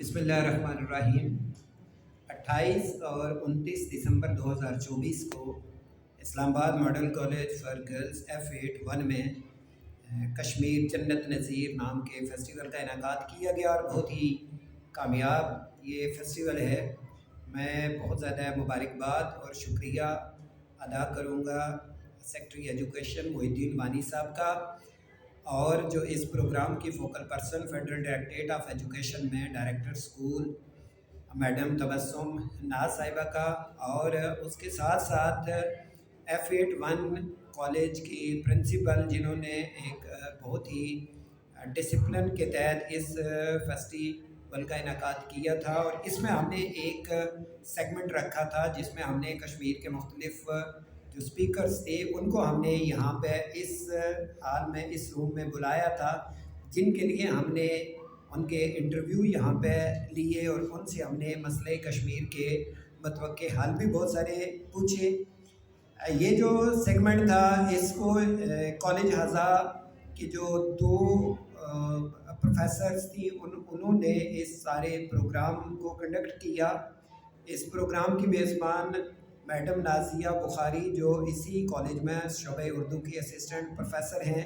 بسم اللہ الرحمن الرحیم۔ 28 اور 29 دسمبر 2024 کو اسلام آباد model college for girls F8-1 میں کشمیر جنت نظیر نام کے فیسٹیول کا انعقاد کیا گیا اور بہت ہی کامیاب یہ فیسٹیول ہے۔ میں بہت زیادہ مبارکباد اور شکریہ ادا کروں گا سیکٹری ایجوکیشن محی الدین وانی صاحب کا، اور جو اس پروگرام کی focal person federal directorate of education میں ڈائریکٹر اسکول میڈم تبسم ناز صاحبہ کا، اور اس کے ساتھ ساتھ F8-1 کالج کی پرنسپل جنہوں نے ایک بہت ہی ڈسپلن کے تحت اس فیسٹیول کا انعقاد کیا تھا۔ اور اس میں ہم نے ایک سیگمنٹ رکھا تھا جس میں ہم نے کشمیر کے مختلف جو اسپیکرز تھے ان کو ہم نے یہاں پہ اس ہال میں اس روم میں بلایا تھا، جن کے لیے ہم نے ان کے انٹرویو یہاں پہ لیے اور ان سے ہم نے مسئلہ کشمیر کے متوقع حل بھی بہت سارے پوچھے۔ یہ جو سیگمنٹ تھا اس کو کالج ہزا کی جو دو پروفیسرز تھیں انہوں نے اس سارے پروگرام کو کنڈکٹ کیا۔ اس پروگرام کی میزبان میڈم نازیہ بخاری جو اسی کالج میں شعبہ اردو کی اسسٹنٹ پروفیسر ہیں،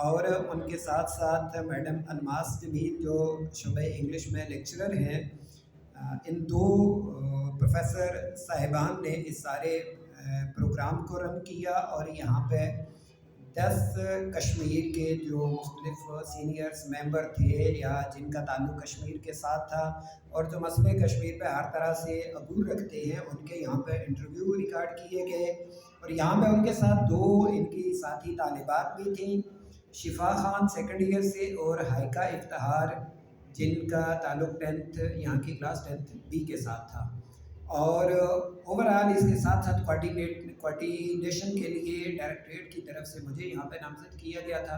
اور ان کے ساتھ ساتھ میڈم الماس جمیل جو شعبہ انگلش میں لیکچرر ہیں۔ ان دو پروفیسر صاحبان نے اس سارے پروگرام کو رن کیا، اور یہاں پہ 10 کشمیر کے جو مختلف سینئرز ممبر تھے یا جن کا تعلق کشمیر کے ساتھ تھا اور جو مسئلہ کشمیر پہ ہر طرح سے عبور رکھتے ہیں، ان کے یہاں پہ انٹرویو ریکارڈ کیے گئے۔ اور یہاں پہ ان کے ساتھ دو ان کی ساتھی طالبات بھی تھیں، شفا خان سیکنڈ ایئر سے اور ہائیکہ افتخار جن کا تعلق 10th یہاں کی کلاس 10th B کے ساتھ تھا۔ اور اوورآل اس کے ساتھ ساتھ کوارڈینیشن کے لیے ڈائریکٹریٹ کی طرف سے مجھے یہاں پہ نامزد کیا گیا تھا،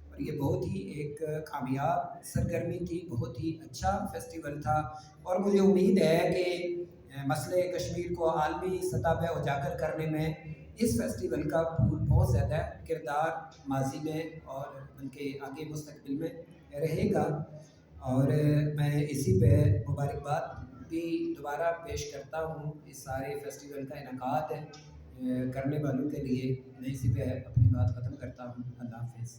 اور یہ بہت ہی ایک کامیاب سرگرمی تھی، بہت ہی اچھا فیسٹیول تھا، اور مجھے امید ہے کہ مسئلہ کشمیر کو عالمی سطح پہ اجاگر کرنے میں اس فیسٹیول کا بہت زیادہ کردار ماضی میں اور بلکہ آگے مستقبل میں رہے گا۔ اور میں اسی پہ مبارکباد بھی دوبارہ پیش کرتا ہوں اس سارے فیسٹیول کا انعقاد کرنے والوں کے لیے۔ میں اسی پہ اپنی بات ختم کرتا ہوں۔ اللہ حافظ۔